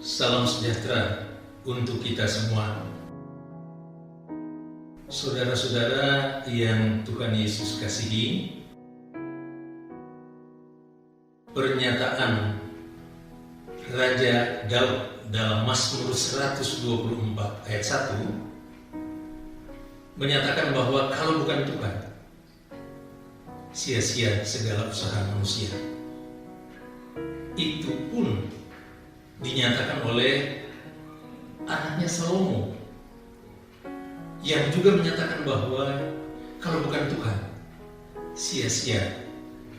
Salam sejahtera untuk kita semua. Saudara-saudara yang Tuhan Yesus kasihi, pernyataan Raja Daud dalam Mazmur 124 ayat 1 menyatakan bahwa kalau bukan Tuhan, sia-sia segala usaha manusia. Itu pun dinyatakan oleh anaknya Salomo, yang juga menyatakan bahwa kalau bukan Tuhan, sia-sia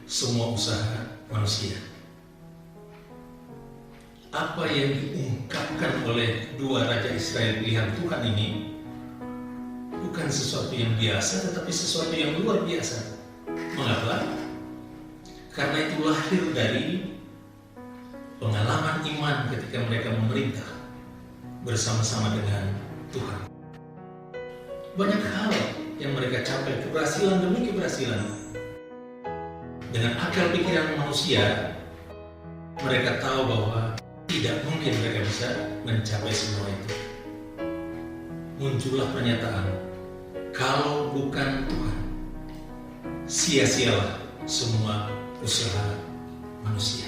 semua usaha manusia. Apa yang diungkapkan oleh dua raja Israel pilihan Tuhan ini bukan sesuatu yang biasa, tetapi sesuatu yang luar biasa. Mengapa? Karena itu lahir dari pengalaman iman ketika mereka memerintah bersama-sama dengan Tuhan. Banyak hal yang mereka capai, keberhasilan demi keberhasilan. Dengan akal pikiran manusia, mereka tahu bahwa tidak mungkin mereka bisa mencapai semua itu. Muncullah pernyataan, kalau bukan Tuhan, sia-sialah semua usaha manusia.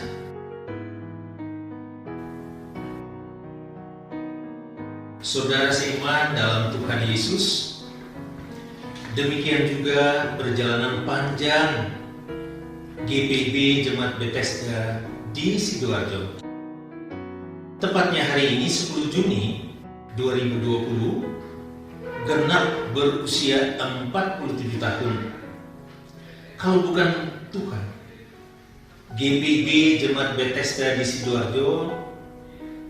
Saudara seiman dalam Tuhan Yesus, demikian juga perjalanan panjang GPB Jemaat Bethesda di Sidoarjo. Tepatnya hari ini 10 Juni 2020 genap berusia 47 tahun. Kalau bukan Tuhan, GPB Jemaat Bethesda di Sidoarjo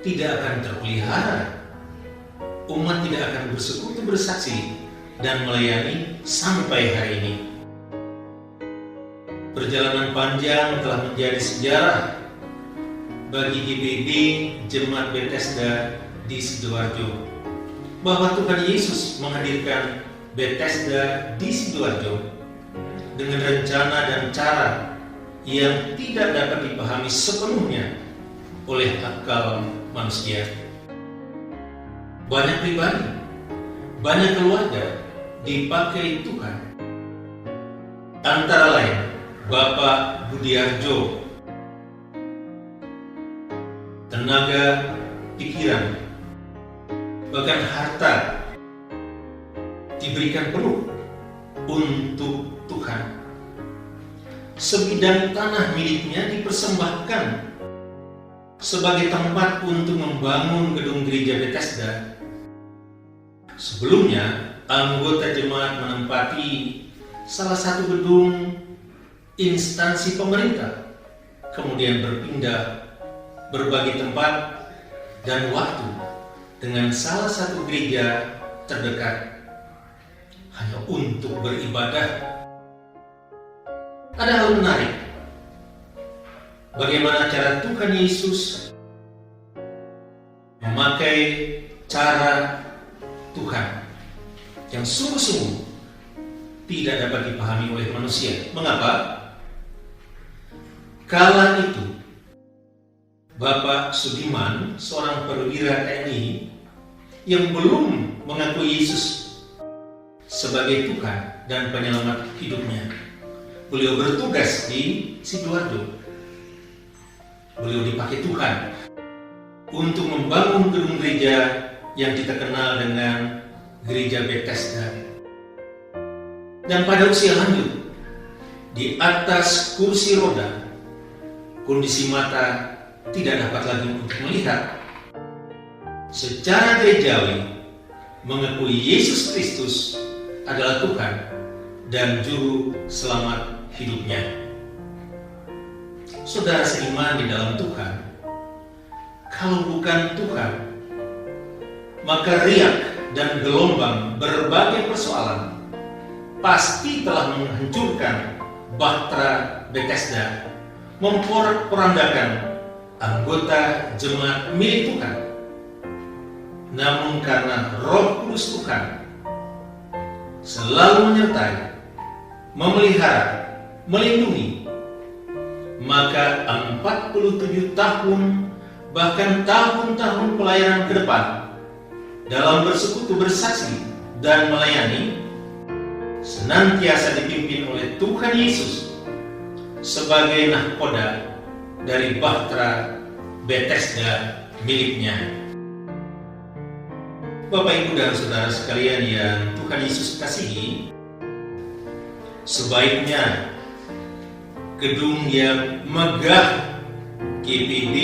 tidak akan terpelihara. Umat tidak akan bersekutu bersaksi dan melayani sampai hari ini. Perjalanan panjang telah menjadi sejarah bagi GPB Jemaat Bethesda di Sidoarjo, bahwa Tuhan Yesus menghadirkan Bethesda di Sidoarjo dengan rencana dan cara yang tidak dapat dipahami sepenuhnya oleh akal manusia. Banyak pribadi, banyak keluarga dipakai Tuhan. Antara lain Bapak Budiarjo, tenaga, pikiran, bahkan harta diberikan penuh untuk Tuhan. Sebidang tanah miliknya dipersembahkan sebagai tempat untuk membangun gedung gereja Bethesda. Sebelumnya, anggota jemaat menempati salah satu gedung instansi pemerintah, kemudian berpindah berbagi tempat dan waktu dengan salah satu gereja terdekat hanya untuk beribadah. Ada hal menarik, bagaimana cara Tuhan Yesus memakai cara Tuhan yang sungguh-sungguh tidak dapat dipahami oleh manusia. Mengapa? Kala itu Bapak Sudiman, seorang perwira TNI yang belum mengakui Yesus sebagai Tuhan dan penyelamat hidupnya, beliau bertugas di Sidoarjo. Beliau dipakai Tuhan untuk membangun gedung gereja yang kita kenal dengan gereja Bethesda. Dan pada usia lanjut, di atas kursi roda, kondisi mata tidak dapat lagi untuk melihat, secara gerejawi mengakui Yesus Kristus adalah Tuhan dan juru selamat hidupnya. Saudara seiman di dalam Tuhan, kalau bukan Tuhan, maka riak dan gelombang berbagai persoalan pasti telah menghancurkan bahtera Bethesda, memporak-porandakan anggota jemaat milik Tuhan. Namun karena Roh Kudus Tuhan selalu menyertai, memelihara, melindungi, maka 47 tahun bahkan tahun-tahun pelayanan ke depan, dalam bersekutu bersaksi dan melayani, senantiasa dipimpin oleh Tuhan Yesus sebagai nahkoda dari bahtera Bethesda miliknya. Bapak, Ibu, dan Saudara sekalian yang Tuhan Yesus kasihi, sebaiknya gedung yang megah GPB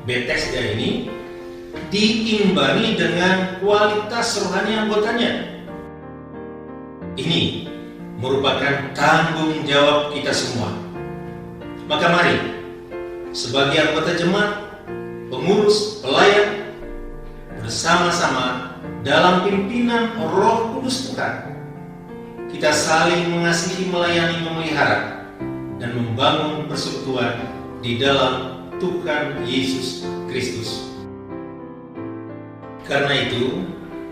Bethesda ini diimbangi dengan kualitas rohani anggotanya. Ini merupakan tanggung jawab kita semua. Maka mari, sebagai anggota jemaat, pengurus, pelayan, bersama-sama dalam pimpinan Roh Kudus Tuhan, kita saling mengasihi, melayani, memelihara, dan membangun persekutuan di dalam Tuhan Yesus Kristus. Karena itu,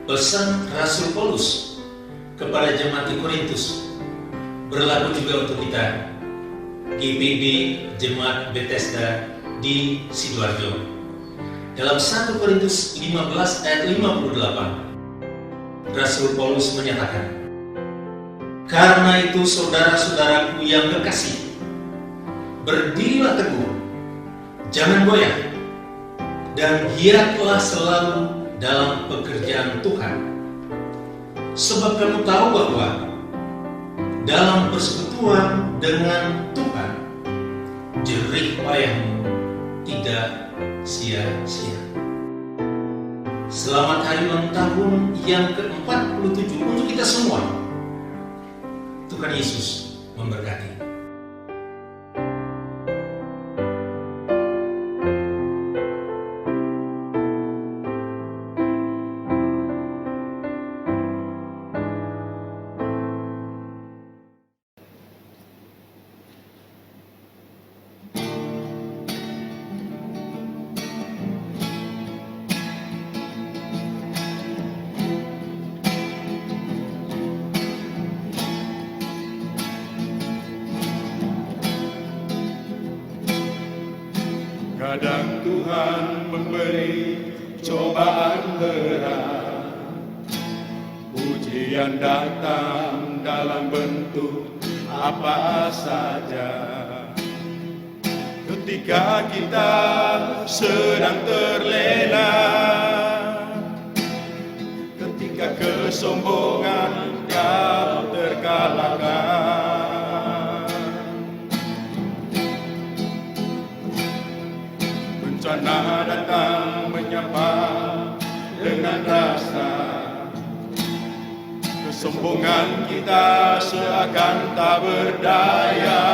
pesan Rasul Paulus kepada jemaat di Korintus berlaku juga untuk kita, GPB Jemaat Bethesda di Sidoarjo. Dalam 1 Korintus 15 ayat 58, Rasul Paulus menyatakan, "Karena itu saudara-saudaraku yang kekasih, berdirilah teguh, jangan goyah, dan giatlah selalu dalam pekerjaan Tuhan. Sebab kamu tahu bahwa dalam persekutuan dengan Tuhan, jerih payahmu tidak sia-sia." Selamat hari ulang tahun yang ke-47 untuk kita semua. Tuhan Yesus memberkati. Kadang Tuhan memberi cobaan berat, ujian datang dalam bentuk apa saja. Ketika kita sedang terlena, ketika kesombongan kau terkalahkan, bencana datang menyapa dengan rasa, kesombongan kita seakan tak berdaya.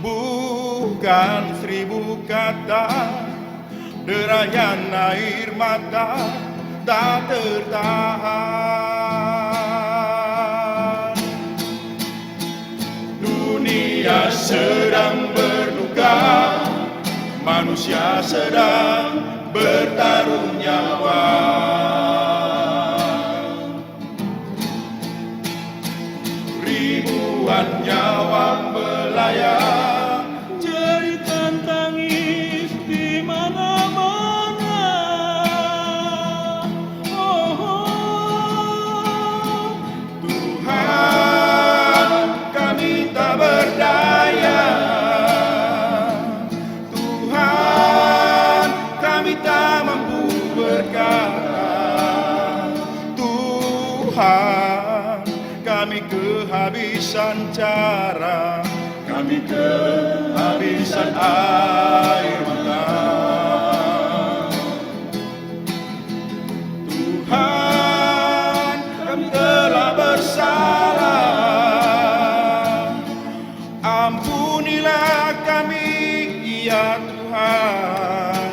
Bukan 1000 kata, derayan air mata tak tertahan. Dunia sedang berduka, manusia sedang bertaruh nyawa. Ribuan nyawa melayang, jeritan tangis di mana-mana. Tuhan, kami tak berdaya. Tak mampu berkata, Tuhan, kami kehabisan cara, kami kehabisan air mata. Tuhan, kami telah bersalah, ampunilah kami ya Tuhan.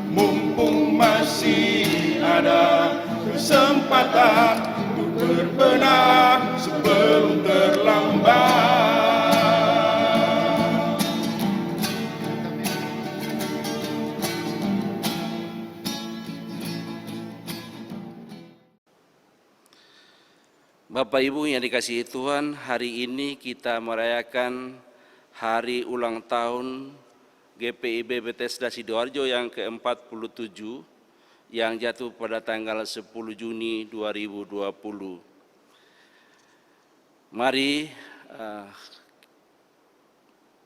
Mumpung masih ada kesempatan untuk berbenah sebelum terlambat. Bapak Ibu yang dikasihi Tuhan, hari ini kita merayakan hari ulang tahun GPIB Bethesda Sidoarjo yang ke-47 yang jatuh pada tanggal 10 Juni 2020. Mari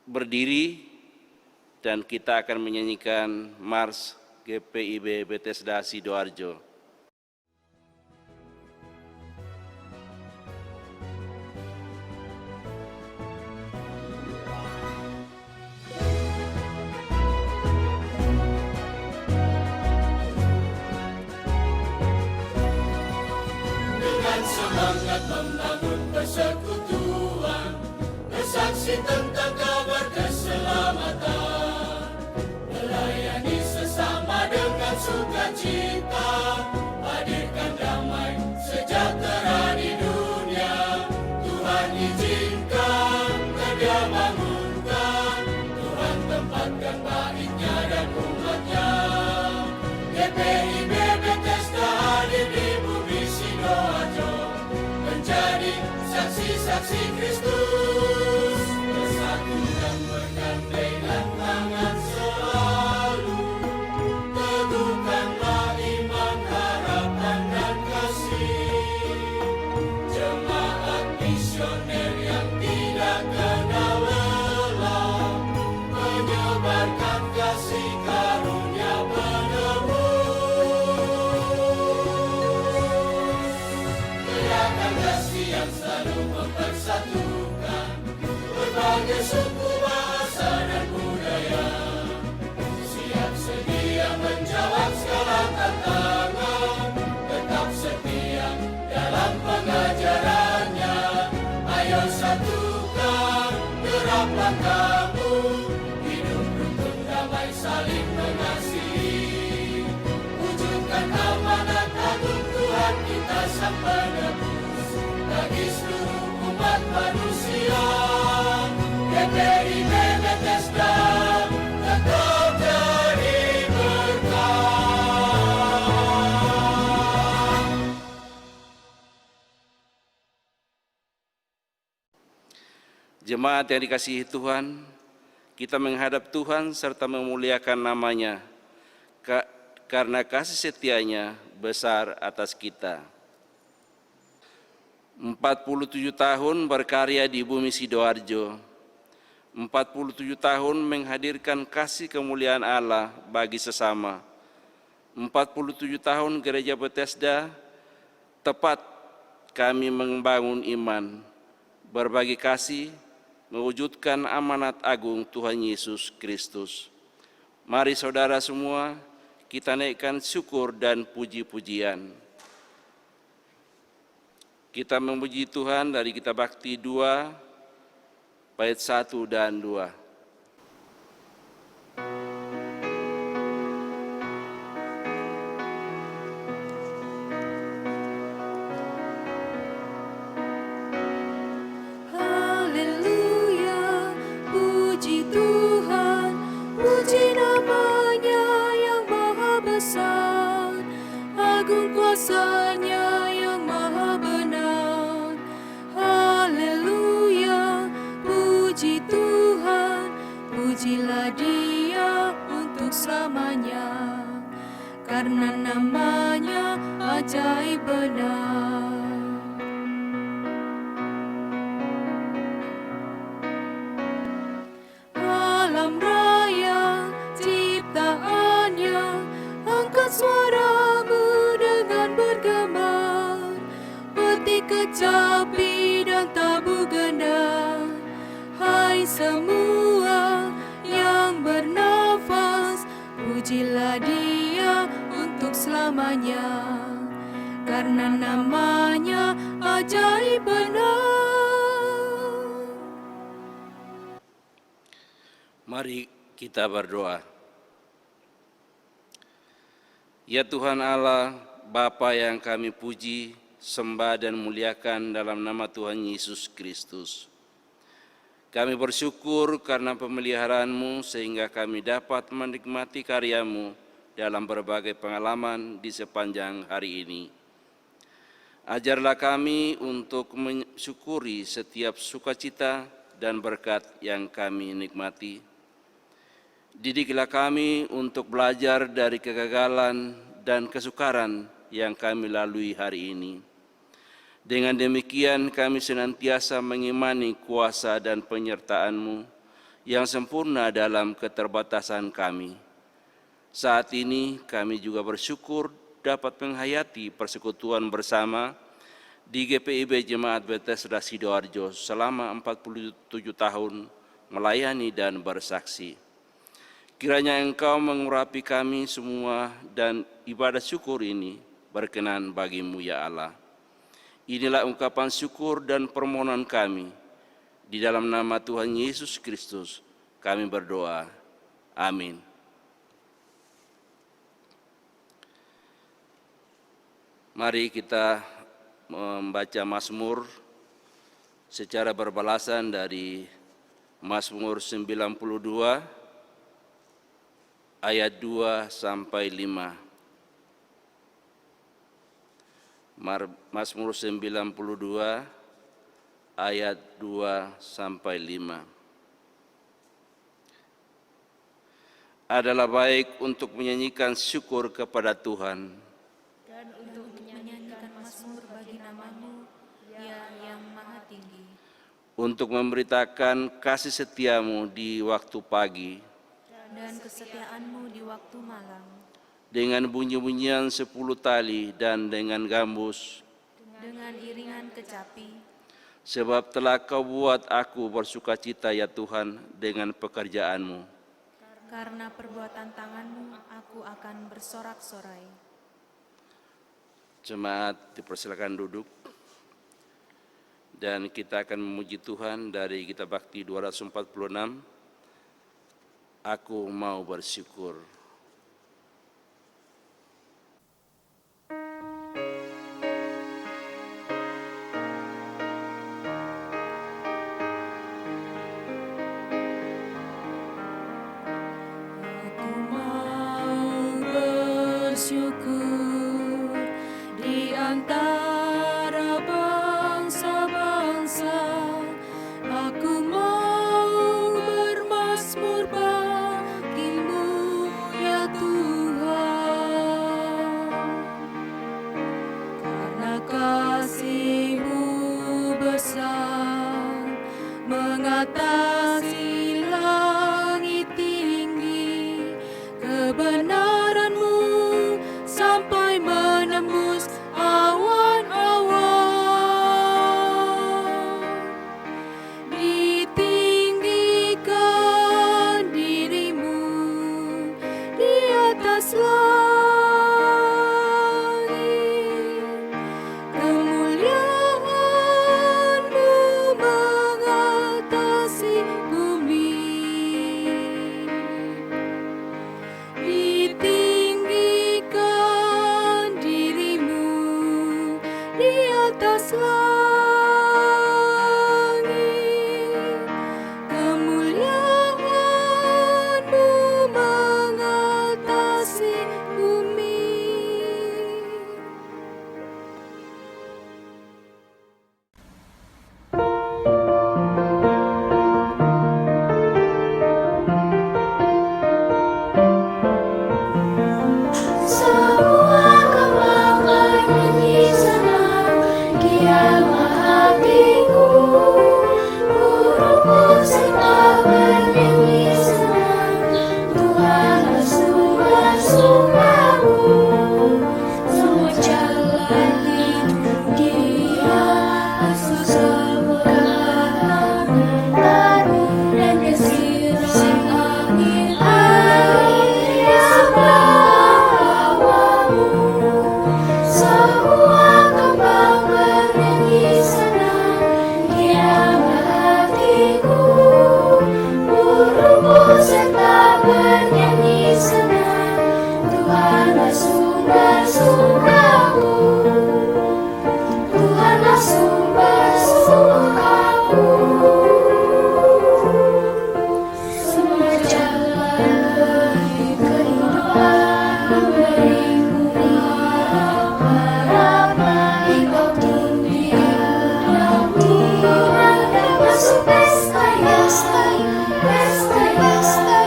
berdiri dan kita akan menyanyikan Mars GPIB Bethesda Sidoarjo. Semangat membangun persekutuan, bersaksi tentang kabar keselamatan, melayani sesama dengan sukacita, hadirkan damai sejahtera di dunia. Tuhan izinkan dan Dia bangunkan, Tuhan tempatkan baiknya dan umatnya. GPIB Bethesda hadir di bumi Sidoarjo, menjadi saksi-saksi Kristus, bersatu dan bergandengan tangan selalu, teguhkanlah iman, harapan dan kasih. Jemaat misioner yang tidak kenal lelah, menyebarkan kasih karunia menebus. Gerakan kasih yang selalu mempersatukan berbagai suku, bahasa dan budaya, siap sedia menjawab segala tantangan, tetap setia dalam pengajarannya. Ayo satukan derap langkahmu, hidup rukun damai saling mengasihi, wujudkan amanat agung Tuhan kita sang penebus bagi seluruh umat manusia. GPIB Bethesda tetap jadi berkah. Jemaat yang dikasihi Tuhan, kita menghadap Tuhan serta memuliakan nama-Nya, karena kasih setianya besar atas kita. 47 tahun berkarya di bumi Sidoarjo, 47 tahun menghadirkan kasih kemuliaan Allah bagi sesama, 47 tahun Gereja Bethesda tepat kami membangun iman, berbagi kasih, mewujudkan amanat agung Tuhan Yesus Kristus. Mari saudara semua, kita naikkan syukur dan puji-pujian. Kita memuji Tuhan dari Kitab Bakti 2, bait 1 dan 2. Haleluya, puji Tuhan, puji nama-Nya yang maha besar, agung kuasa-Nya yang maha benar. Haleluya, puji Tuhan, pujilah Dia untuk selamanya, karena nama-Nya ajaib benar. Alam raya ciptaannya, angkat suaramu dengan bergema, petik kecapi dan tabu ganda. Hai semua yang bernafas, pujilah Dia untuk selamanya, karena nama-Nya ajaib benar. Mari kita berdoa. Ya Tuhan Allah, Bapa yang kami puji, sembah dan muliakan dalam nama Tuhan Yesus Kristus. Kami bersyukur karena pemeliharaan-Mu sehingga kami dapat menikmati karya-Mu dalam berbagai pengalaman di sepanjang hari ini. Ajarlah kami untuk mensyukuri setiap sukacita dan berkat yang kami nikmati. Didiklah kami untuk belajar dari kegagalan dan kesukaran yang kami lalui hari ini. Dengan demikian kami senantiasa mengimani kuasa dan penyertaan-Mu yang sempurna dalam keterbatasan kami. Saat ini kami juga bersyukur dapat menghayati persekutuan bersama di GPIB Jemaat Bethesda Sidoarjo selama 47 tahun melayani dan bersaksi. Kiranya Engkau mengurapi kami semua dan ibadah syukur ini berkenan bagi-Mu ya Allah. Inilah ungkapan syukur dan permohonan kami. Di dalam nama Tuhan Yesus Kristus kami berdoa. Amin. Mari kita membaca Mazmur secara berbalasan dari Mazmur 92 ayat 2 sampai 5. Mazmur 92 ayat 2 sampai 5. Adalah baik untuk menyanyikan syukur kepada Tuhan dan untuk menyanyikan mazmur bagi nama-Mu, ya yang maha tinggi. Untuk memberitakan kasih setia-Mu di waktu pagi, Dan kesetiaan-Mu di waktu malam. dengan bunyi-bunyian 10 tali dan dengan gambus, Dengan iringan kecapi. sebab telah Kau buat aku bersukacita ya Tuhan dengan pekerjaan-Mu. Karena perbuatan tangan-Mu aku akan bersorak-sorai. Jemaat dipersilakan duduk. Dan kita akan memuji Tuhan dari Kitab Bakti 246. Aku mau bersyukur. Aku mau bersyukur di antara bangsa-bangsa. Aku mau bermazmur bagimu ya Tuhan. Karena kasih-Mu besar mengatasi langit tinggi, kebenaran-Mu sampai menembus awan-awan. Ditinggikan diri-Mu di atas langit, kemuliaan-Mu mengatasi bumi. Ditinggikan diri-Mu di atas langit, kemuliaan-Mu mengatasi bumi. Semua kembang bernyanyi senang, giatlah hatiku. Burung serta bernyanyi senang, Tuhanlah sumber-sumbermu. Semua jalan hidup Dia, Yesus kemuliaan baru dan desiran angin air yang bawamu. Semua kembang bernyanyi senang, giatlah hatiku. Burung serta bernyanyi senang, Tuhanlah sumber-sumbermu. Tuhanlah sumber-sumbermu. Semua jalan kehidupan berimbun harapan, Engkau tinggi dalam Tuhan. Masuk pesta, pesta, pesta, pesta,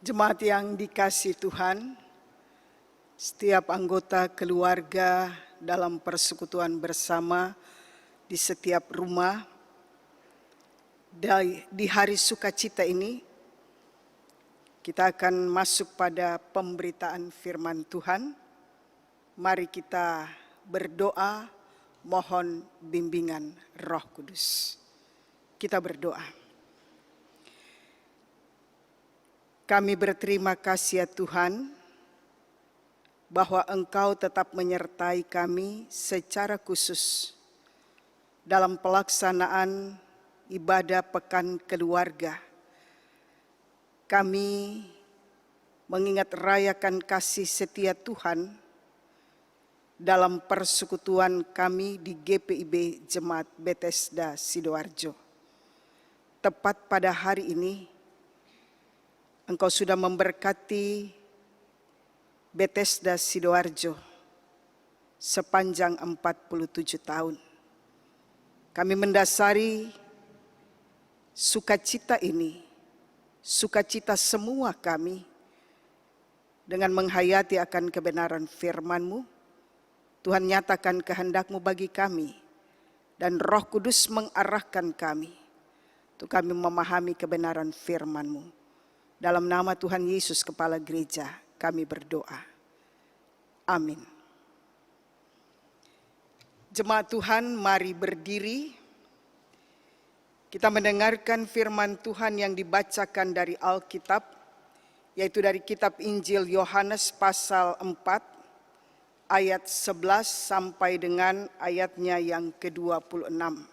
Jemaat yang dikasihi Tuhan, setiap anggota keluarga dalam persekutuan bersama di setiap rumah, di hari sukacita ini, kita akan masuk pada pemberitaan firman Tuhan. Mari kita berdoa, mohon bimbingan Roh Kudus. Kita berdoa. Kami berterima kasih ya Tuhan, bahwa Engkau tetap menyertai kami secara khusus dalam pelaksanaan ibadah Pekan Keluarga. Kami mengingat rayakan kasih setia Tuhan dalam persekutuan kami di GPIB Jemaat Bethesda Sidoarjo. Tepat pada hari ini, Engkau sudah memberkati Bethesda Sidoarjo sepanjang 47 tahun. Kami mendasari sukacita ini, sukacita semua kami, dengan menghayati akan kebenaran firman-Mu. Tuhan, nyatakan kehendak-Mu bagi kami, dan Roh Kudus mengarahkan kami untuk kami memahami kebenaran firman-Mu. Dalam nama Tuhan Yesus Kepala Gereja kami berdoa. Amin. Jemaat Tuhan, mari berdiri. Kita mendengarkan firman Tuhan yang dibacakan dari Alkitab, yaitu dari kitab Injil Yohanes pasal 4 ayat 11 sampai dengan ayatnya yang ke-26.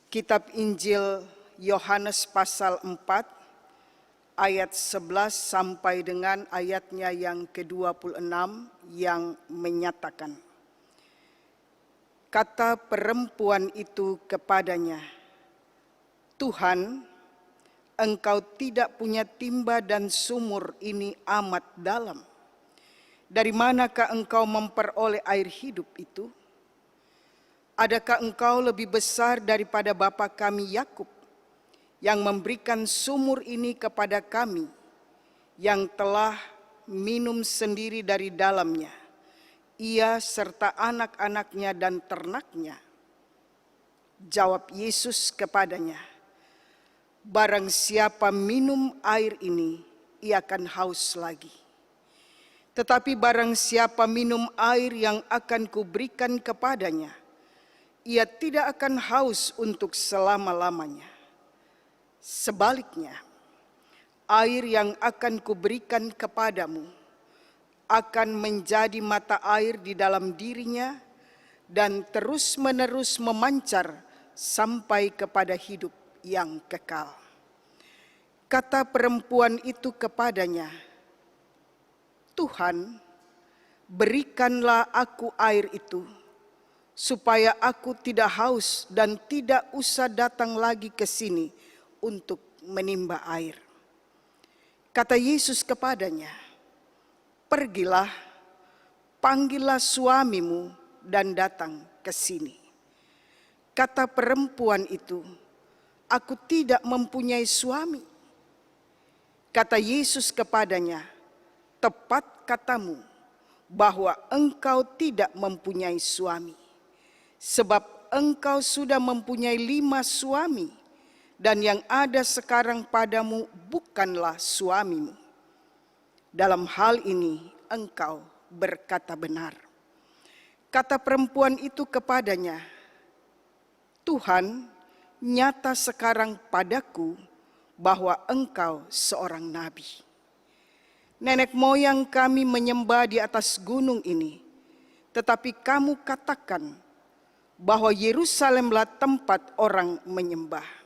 Kitab Injil Yohanes pasal 4 ayat 11 sampai dengan ayatnya yang ke-26 yang menyatakan, kata perempuan itu kepadanya, Tuhan, Engkau tidak punya timba dan sumur ini amat dalam. Dari manakah Engkau memperoleh air hidup itu? Adakah Engkau lebih besar daripada bapa kami Yakub, yang memberikan sumur ini kepada kami, yang telah minum sendiri dari dalamnya, ia serta anak-anaknya dan ternaknya? Jawab Yesus kepadanya, barang siapa minum air ini, ia akan haus lagi. Tetapi barang siapa minum air yang akan kuberikan kepadanya, ia tidak akan haus untuk selama-lamanya. Sebaliknya, air yang akan kuberikan kepadamu akan menjadi mata air di dalam dirinya dan terus-menerus memancar sampai kepada hidup yang kekal. Kata perempuan itu kepadanya, Tuhan, berikanlah aku air itu, supaya aku tidak haus dan tidak usah datang lagi ke sini untuk menimba air. Kata Yesus kepadanya, pergilah, panggillah suamimu dan datang ke sini. Kata perempuan itu, aku tidak mempunyai suami. Kata Yesus kepadanya, tepat katamu bahwa engkau tidak mempunyai suami, sebab engkau sudah mempunyai 5 suami, dan yang ada sekarang padamu bukanlah suamimu. Dalam hal ini engkau berkata benar. Kata perempuan itu kepadanya, Tuhan, nyata sekarang padaku bahwa engkau seorang nabi. Nenek moyang kami menyembah di atas gunung ini, tetapi kamu katakan bahwa Yerusalemlah tempat orang menyembah.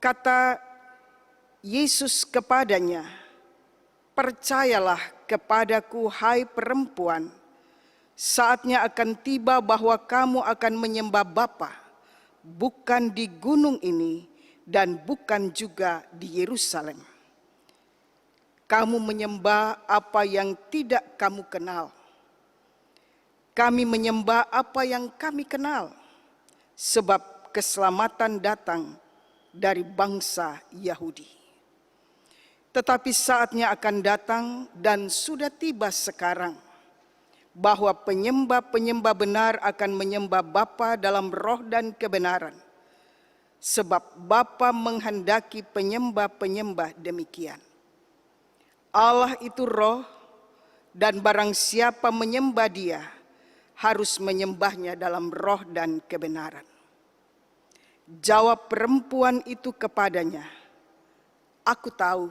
Kata Yesus kepadanya, percayalah kepadaku hai perempuan, saatnya akan tiba bahwa kamu akan menyembah Bapa, bukan di gunung ini dan bukan juga di Yerusalem. Kamu menyembah apa yang tidak kamu kenal. Kami menyembah apa yang kami kenal, sebab keselamatan datang dari bangsa Yahudi. Tetapi saatnya akan datang dan sudah tiba sekarang, bahwa penyembah-penyembah benar akan menyembah Bapa dalam roh dan kebenaran. Sebab Bapa menghendaki penyembah-penyembah demikian. Allah itu roh, dan barang siapa menyembah Dia, harus menyembahnya dalam roh dan kebenaran. Jawab perempuan itu kepadanya, "Aku tahu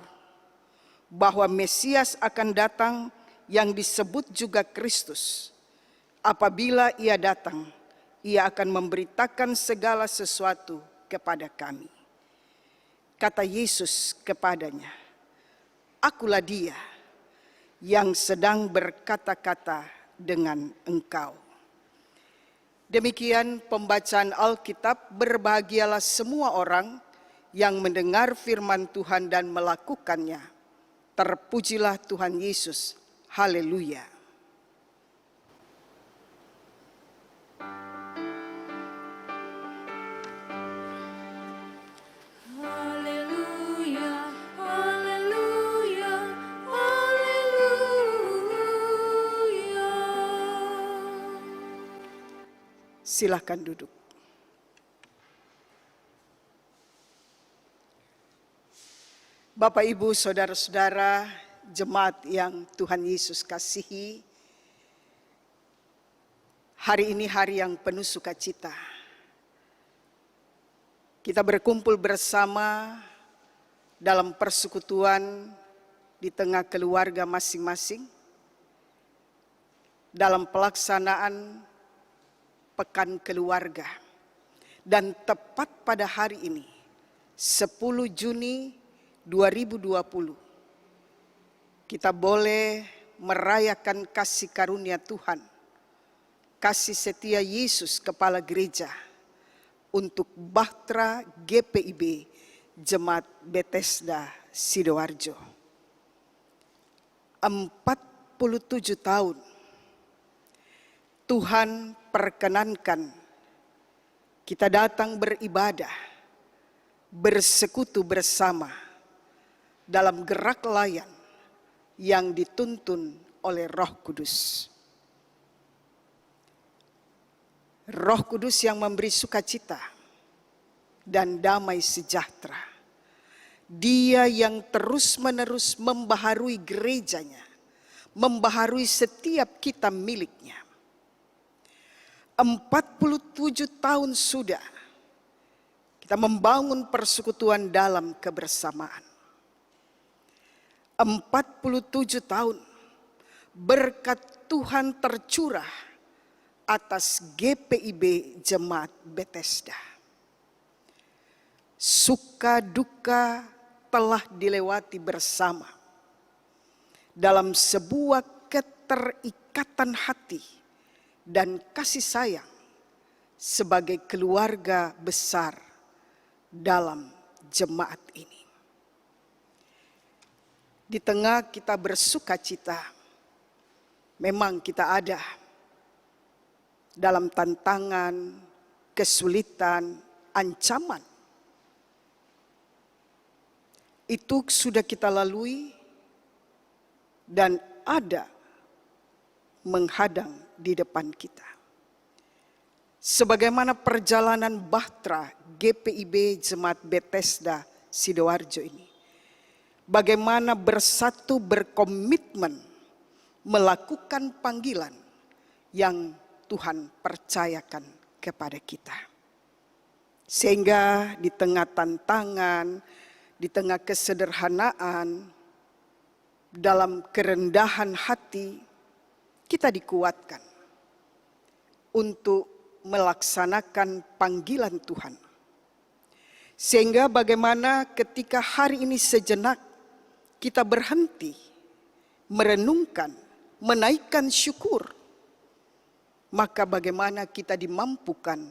bahwa Mesias akan datang yang disebut juga Kristus. Apabila Ia datang, Ia akan memberitakan segala sesuatu kepada kami." Kata Yesus kepadanya, "Akulah Dia yang sedang berkata-kata dengan engkau." Demikian pembacaan Alkitab. Berbahagialah semua orang yang mendengar firman Tuhan dan melakukannya. Terpujilah Tuhan Yesus. Haleluya. Haleluya, haleluya, haleluya. Silakan duduk. Bapak, Ibu, saudara-saudara, jemaat yang Tuhan Yesus kasihi, hari ini hari yang penuh sukacita. Kita berkumpul bersama dalam persekutuan di tengah keluarga masing-masing, dalam pelaksanaan Pekan Keluarga. Dan tepat pada hari ini, 10 Juni 2020, kita boleh merayakan kasih karunia Tuhan, kasih setia Yesus Kepala Gereja untuk Bahtera GPIB Jemaat Bethesda Sidoarjo. 47 tahun Tuhan perkenankan kita datang beribadah, bersekutu bersama dalam gerak layan yang dituntun oleh Roh Kudus. Roh Kudus yang memberi sukacita dan damai sejahtera. Dia yang terus-menerus membaharui gerejanya, membaharui setiap kita miliknya. 47 tahun sudah kita membangun persekutuan dalam kebersamaan. 47 tahun berkat Tuhan tercurah atas GPIB Jemaat Bethesda. Suka duka telah dilewati bersama dalam sebuah keterikatan hati dan kasih sayang sebagai keluarga besar dalam jemaat ini. Di tengah kita bersukacita, memang kita ada dalam tantangan, kesulitan, ancaman. Itu sudah kita lalui dan ada menghadang di depan kita. Sebagaimana perjalanan Bahtera GPIB Jemaat Bethesda Sidoarjo ini. Bagaimana bersatu berkomitmen melakukan panggilan yang Tuhan percayakan kepada kita. Sehingga di tengah tantangan, di tengah kesederhanaan, dalam kerendahan hati, kita dikuatkan untuk melaksanakan panggilan Tuhan. Sehingga bagaimana ketika hari ini sejenak kita berhenti, merenungkan, menaikkan syukur, maka bagaimana kita dimampukan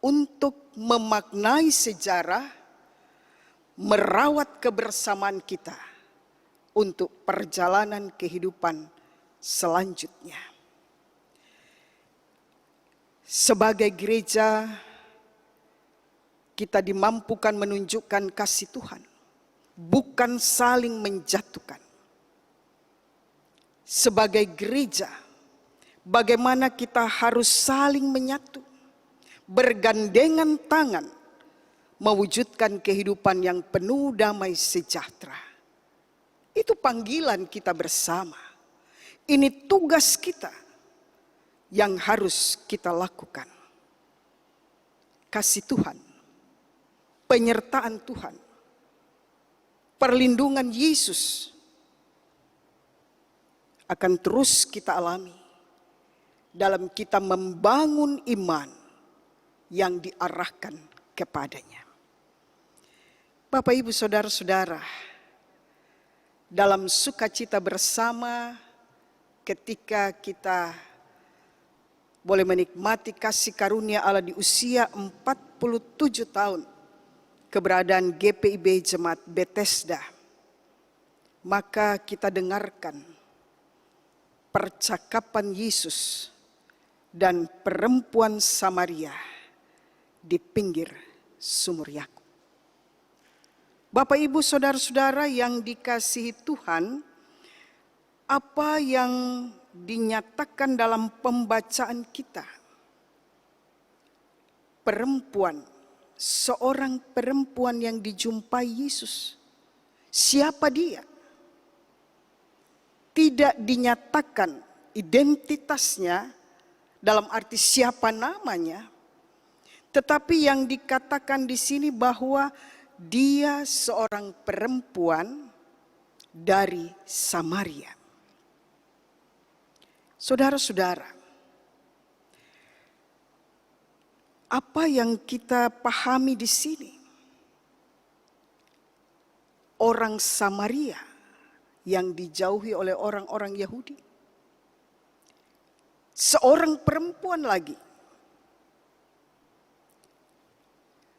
untuk memaknai sejarah, merawat kebersamaan kita untuk perjalanan kehidupan selanjutnya. Sebagai gereja, kita dimampukan menunjukkan kasih Tuhan bukan saling menjatuhkan. Sebagai gereja, bagaimana kita harus saling menyatu, bergandengan tangan, mewujudkan kehidupan yang penuh damai sejahtera. Itu panggilan kita bersama. Ini tugas kita yang harus kita lakukan. Kasih Tuhan, penyertaan Tuhan, perlindungan Yesus akan terus kita alami dalam kita membangun iman yang diarahkan kepadanya. Bapak, Ibu, Saudara-saudara, dalam sukacita bersama ketika kita boleh menikmati kasih karunia Allah di usia 47 tahun keberadaan GPIB Jemaat Bethesda, maka kita dengarkan percakapan Yesus dan perempuan Samaria di pinggir sumur Yakub. Bapak, Ibu, Saudara-saudara yang dikasihi Tuhan, apa yang dinyatakan dalam pembacaan kita? Perempuan, seorang perempuan yang dijumpai Yesus. Siapa dia? Tidak dinyatakan identitasnya dalam arti siapa namanya, tetapi yang dikatakan di sini bahwa dia seorang perempuan dari Samaria. Saudara-saudara, apa yang kita pahami di sini? Orang Samaria yang dijauhi oleh orang-orang Yahudi. Seorang perempuan lagi.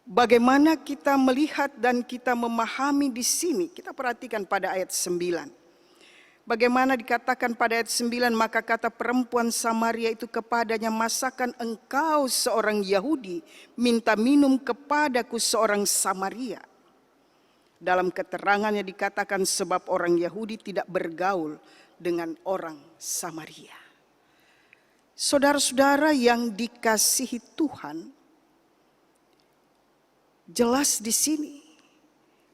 Bagaimana kita melihat dan kita memahami di sini? Kita perhatikan pada ayat 9. Bagaimana dikatakan pada ayat 9, maka kata perempuan Samaria itu kepadanya, masakan engkau seorang Yahudi minta minum kepadaku seorang Samaria? Dalam keterangannya dikatakan sebab orang Yahudi tidak bergaul dengan orang Samaria. Saudara-saudara yang dikasihi Tuhan, jelas di sini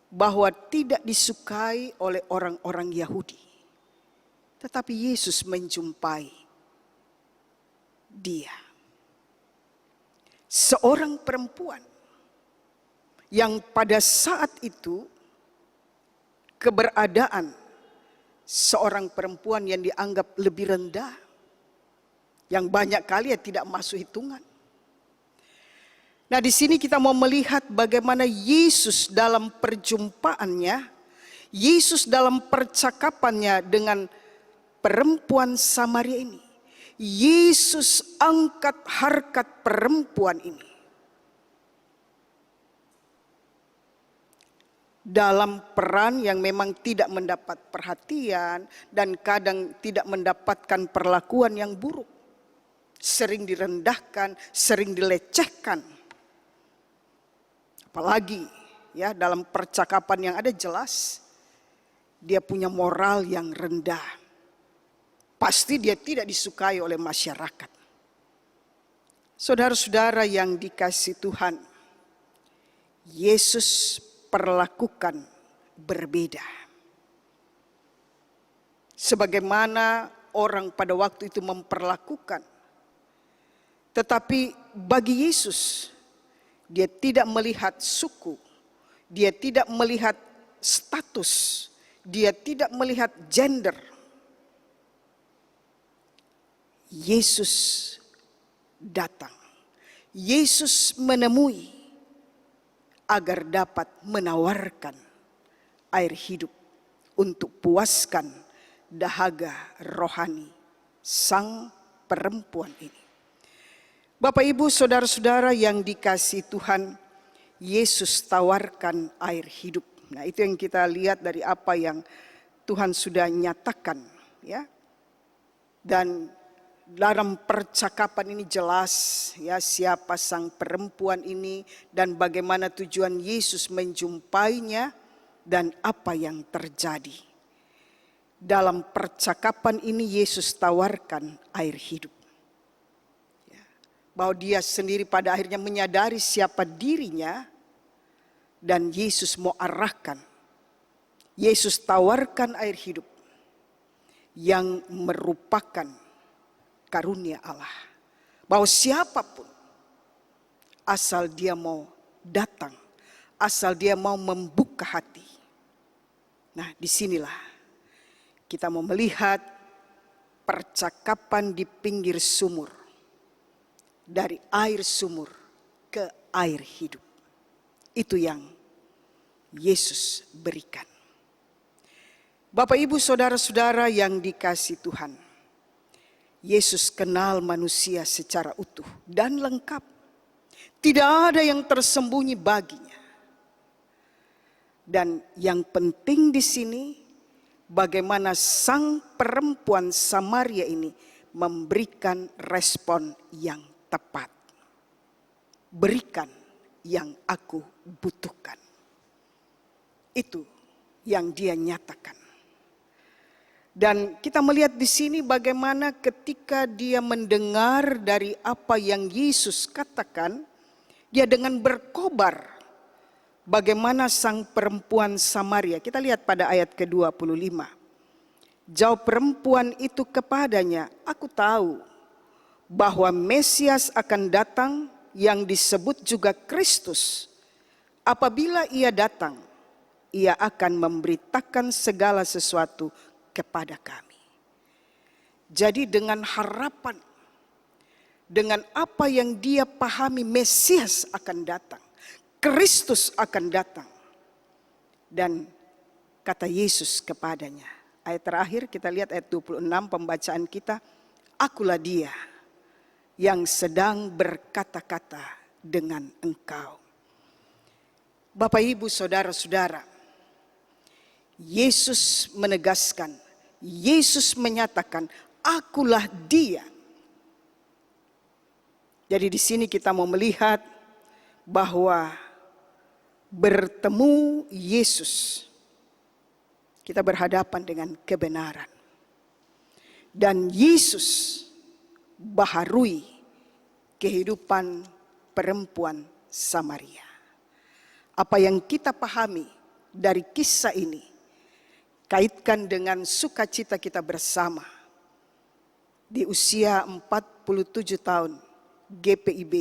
bahwa tidak disukai oleh orang-orang Yahudi. Tetapi Yesus menjumpai dia. Seorang perempuan yang pada saat itu keberadaan seorang perempuan yang dianggap lebih rendah, yang banyak kali tidak masuk hitungan. Nah, di sini kita mau melihat bagaimana Yesus dalam perjumpaannya, Yesus dalam percakapannya dengan perempuan Samaria ini, Yesus angkat harkat perempuan ini. Dalam peran yang memang tidak mendapat perhatian dan kadang tidak mendapatkan perlakuan yang buruk. Sering direndahkan, sering dilecehkan. Apalagi ya dalam percakapan yang ada jelas dia punya moral yang rendah. Pasti dia tidak disukai oleh masyarakat. Saudara-saudara yang dikasihi Tuhan, Yesus perlakukan berbeda. Sebagaimana orang pada waktu itu memperlakukan. Tetapi bagi Yesus, dia tidak melihat suku, dia tidak melihat status, dia tidak melihat gender. Yesus datang. Yesus menemui agar dapat menawarkan air hidup untuk puaskan dahaga rohani sang perempuan ini. Bapak, Ibu, Saudara-saudara yang dikasihi Tuhan, Yesus tawarkan air hidup. Nah, itu yang kita lihat dari apa yang Tuhan sudah nyatakan, ya. Dan dalam percakapan ini jelas ya siapa sang perempuan ini dan bagaimana tujuan Yesus menjumpainya dan apa yang terjadi. Dalam percakapan ini Yesus tawarkan air hidup. Bahwa dia sendiri pada akhirnya menyadari siapa dirinya dan Yesus mau arahkan. Yesus tawarkan air hidup yang merupakan karunia Allah. Bahwa siapapun asal dia mau datang, asal dia mau membuka hati. Nah, disinilah kita mau melihat percakapan di pinggir sumur. Dari air sumur ke air hidup. Itu yang Yesus berikan. Bapak, Ibu, saudara-saudara yang dikasihi Tuhan. Yesus kenal manusia secara utuh dan lengkap. Tidak ada yang tersembunyi baginya. Dan yang penting di sini, bagaimana sang perempuan Samaria ini memberikan respon yang tepat. Berikan yang aku butuhkan. Itu yang dia nyatakan. Dan kita melihat di sini bagaimana ketika dia mendengar dari apa yang Yesus katakan, dia dengan berkobar bagaimana sang perempuan Samaria. Kita lihat pada ayat ke-25. Jawab perempuan itu kepadanya, aku tahu bahwa Mesias akan datang yang disebut juga Kristus. Apabila ia datang, ia akan memberitakan segala sesuatu kepada kami. Jadi dengan harapan, dengan apa yang dia pahami, Mesias akan datang, Kristus akan datang. Dan kata Yesus kepadanya, ayat terakhir kita lihat ayat 26 pembacaan kita, akulah dia yang sedang berkata-kata dengan engkau. Bapak, Ibu, saudara-saudara, Yesus menegaskan, Yesus menyatakan, akulah dia. Jadi di sini kita mau melihat bahwa bertemu Yesus, kita berhadapan dengan kebenaran. Dan Yesus baharui kehidupan perempuan Samaria. Apa yang kita pahami dari kisah ini, kaitkan dengan sukacita kita bersama. Di usia 47 tahun, GPIB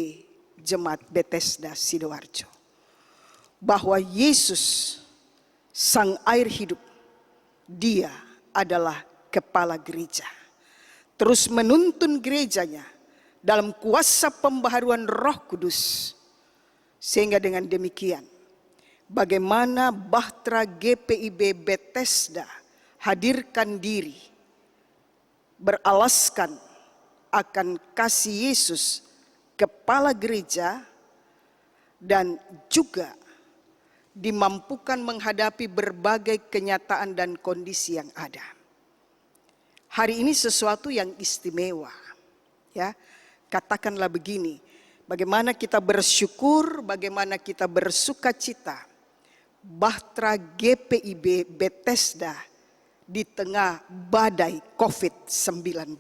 Jemaat Bethesda Sidoarjo. Bahwa Yesus, sang air hidup, dia adalah kepala gereja. Terus menuntun gerejanya dalam kuasa pembaharuan Roh Kudus. Sehingga dengan demikian, bagaimana Bahtera GPIB Bethesda hadirkan diri, beralaskan akan kasih Yesus, kepala gereja, dan juga dimampukan menghadapi berbagai kenyataan dan kondisi yang ada. Hari ini sesuatu yang istimewa, ya. Katakanlah begini, bagaimana kita bersyukur, bagaimana kita bersukacita, Bahtera GPIB Bethesda di tengah badai COVID-19.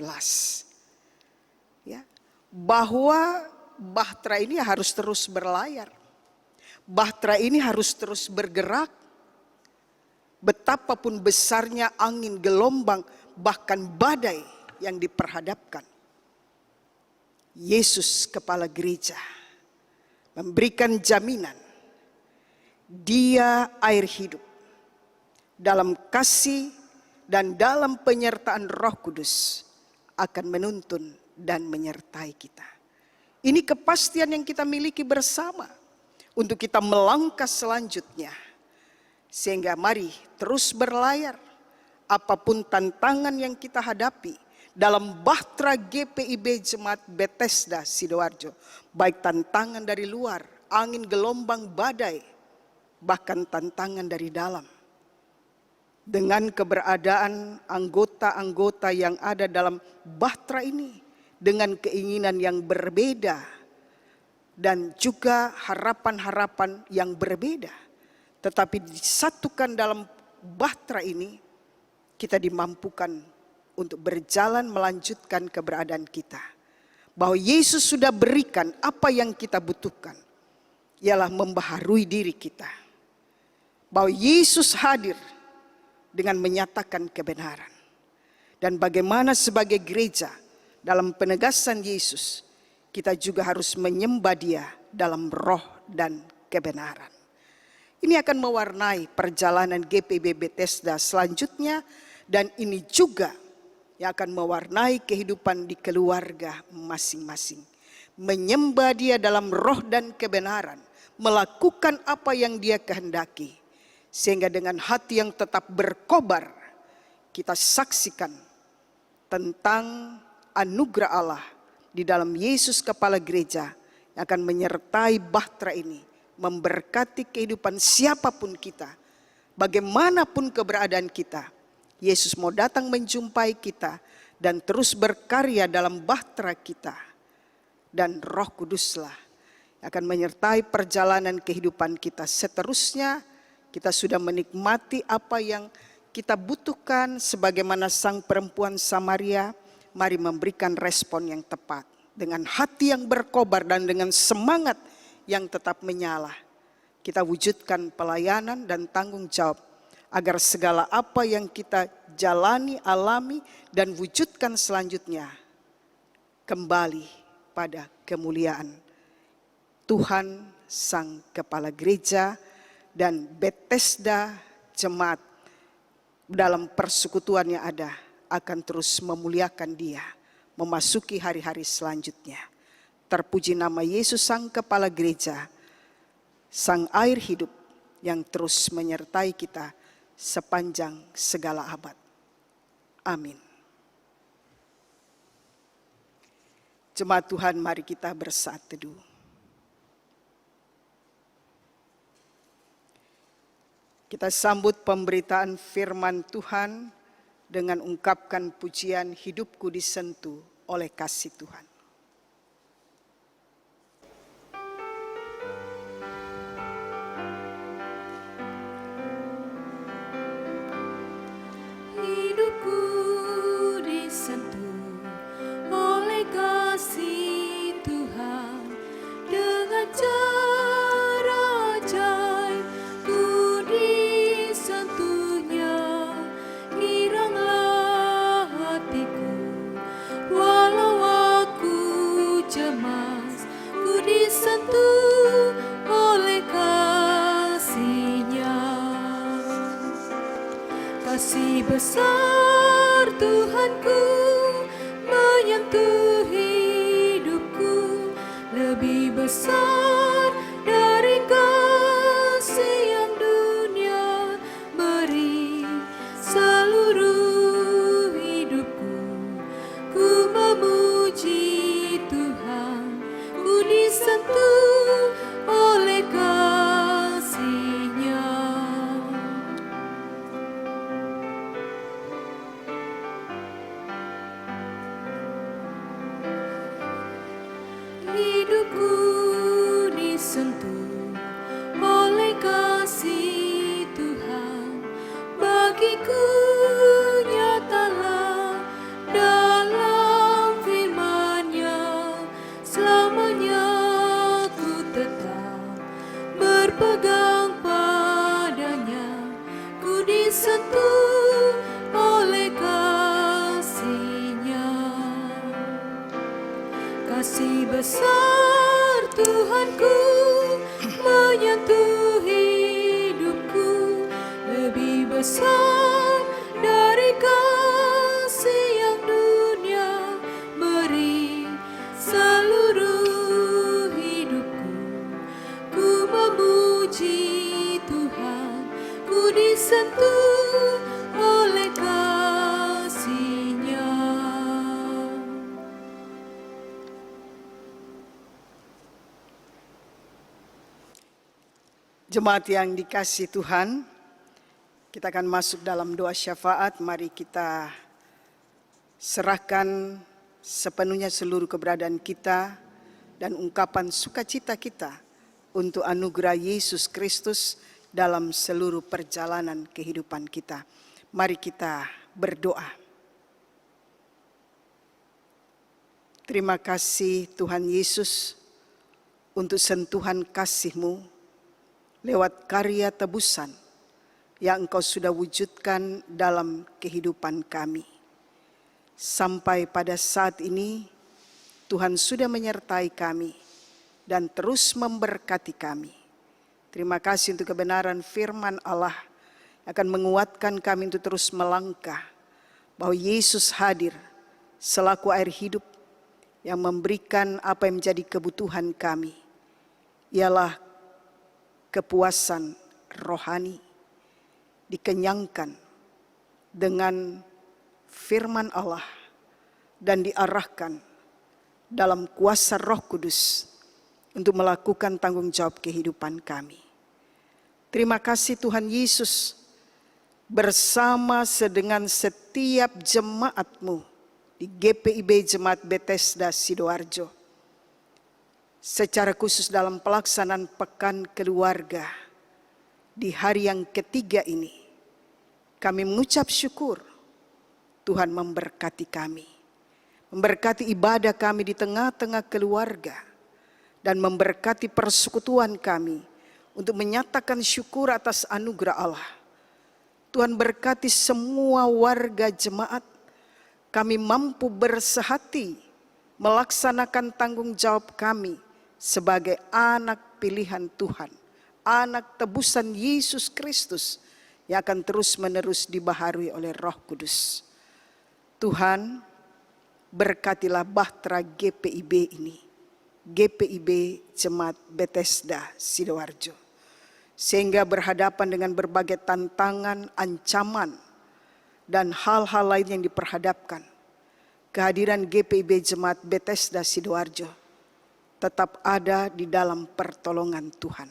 Ya, bahwa Bahtera ini harus terus berlayar. Bahtera ini harus terus bergerak. Betapapun besarnya angin, gelombang, bahkan badai yang diperhadapkan. Yesus kepala gereja memberikan jaminan. Dia air hidup. Dalam kasih dan dalam penyertaan Roh Kudus akan menuntun dan menyertai kita. Ini kepastian yang kita miliki bersama untuk kita melangkah selanjutnya. Sehingga mari terus berlayar apapun tantangan yang kita hadapi dalam Bahtera GPIB Jemaat Bethesda Sidoarjo. Baik tantangan dari luar, angin, gelombang, badai, bahkan tantangan dari dalam. Dengan keberadaan anggota-anggota yang ada dalam Bahtera ini, dengan keinginan yang berbeda dan juga harapan-harapan yang berbeda, tetapi disatukan dalam bahtera ini, kita dimampukan untuk berjalan melanjutkan keberadaan kita. Bahwa Yesus sudah berikan apa yang kita butuhkan, ialah membaharui diri kita. Bahwa Yesus hadir dengan menyatakan kebenaran. Dan bagaimana sebagai gereja dalam penegasan Yesus, kita juga harus menyembah Dia dalam roh dan kebenaran. Ini akan mewarnai perjalanan GPB Bethesda selanjutnya, dan ini juga yang akan mewarnai kehidupan di keluarga masing-masing. Menyembah Dia dalam roh dan kebenaran, melakukan apa yang Dia kehendaki, sehingga dengan hati yang tetap berkobar, kita saksikan tentang anugerah Allah di dalam Yesus Kepala Gereja yang akan menyertai bahtera ini, memberkati kehidupan siapapun kita, bagaimanapun keberadaan kita. Yesus mau datang menjumpai kita dan terus berkarya dalam bahtera kita. Dan Roh Kuduslah akan menyertai perjalanan kehidupan kita. Seterusnya kita sudah menikmati apa yang kita butuhkan sebagaimana sang perempuan Samaria. Mari memberikan respon yang tepat. Dengan hati yang berkobar dan dengan semangat yang tetap menyala. Kita wujudkan pelayanan dan tanggung jawab agar segala apa yang kita jalani, alami, dan wujudkan selanjutnya kembali pada kemuliaan Tuhan Sang Kepala Gereja dan Bethesda Jemaat dalam persekutuan yang ada akan terus memuliakan Dia memasuki hari-hari selanjutnya. Terpuji nama Yesus Sang Kepala Gereja, Sang Air Hidup yang terus menyertai kita sepanjang segala abad. Amin. Jemaat Tuhan, mari kita bersaat teduh. Kita sambut pemberitaan firman Tuhan dengan ungkapkan pujian hidupku disentuh oleh kasih Tuhan. Hidupku disentuh oleh kasih Tuhan, dengan cara ajaib ku disentuhnya. Giranglah hatiku walau aku cemas, ku disentuh oleh kasih-Nya. Kasih besar Tuhanku menyentuh hidupku, lebih besar dari kasih yang dunia beri. Seluruh hidupku ku memuji Tuhan, ku disentuh oleh kasih-Nya. Hidupku disentuh oleh kasih Tuhan, bagiku nyatalah dalam firman-Nya. Selamanya ku tetap berpegang padanya, ku disentuh oleh kasih-Nya. Kasih besar Tuhanku menyentuh hidupku, lebih besar dari kasih yang dunia beri. Seluruh hidupku ku memuji Tuhan, ku disentuh oleh kasih-Nya. Jemaat yang dikasihi Tuhan, kita akan masuk dalam doa syafaat. Mari kita serahkan sepenuhnya seluruh keberadaan kita dan ungkapan sukacita kita untuk anugerah Yesus Kristus dalam seluruh perjalanan kehidupan kita. Mari kita berdoa. Terima kasih Tuhan Yesus untuk sentuhan kasih-Mu lewat karya tebusan yang Engkau sudah wujudkan dalam kehidupan kami. Sampai pada saat ini Tuhan sudah menyertai kami dan terus memberkati kami. Terima kasih untuk kebenaran firman Allah yang akan menguatkan kami untuk terus melangkah, bahwa Yesus hadir selaku air hidup yang memberikan apa yang menjadi kebutuhan kami, ialah kepuasan rohani, dikenyangkan dengan firman Allah dan diarahkan dalam kuasa Roh Kudus untuk melakukan tanggung jawab kehidupan kami. Terima kasih Tuhan Yesus bersama dengan setiap jemaat-Mu di GPIB Jemaat Bethesda Sidoarjo. Secara khusus dalam pelaksanaan pekan keluarga di hari yang ketiga ini, kami mengucap syukur Tuhan memberkati kami. Memberkati ibadah kami di tengah-tengah keluarga dan memberkati persekutuan kami untuk menyatakan syukur atas anugerah Allah. Tuhan berkati semua warga jemaat, kami mampu bersehati melaksanakan tanggung jawab kami sebagai anak pilihan Tuhan, anak tebusan Yesus Kristus yang akan terus-menerus dibaharui oleh Roh Kudus. Tuhan, berkatilah bahtera GPIB ini, GPIB Jemaat Bethesda Sidoarjo, sehingga berhadapan dengan berbagai tantangan, ancaman, dan hal-hal lain yang diperhadapkan, kehadiran GPIB Jemaat Bethesda Sidoarjo tetap ada di dalam pertolongan Tuhan.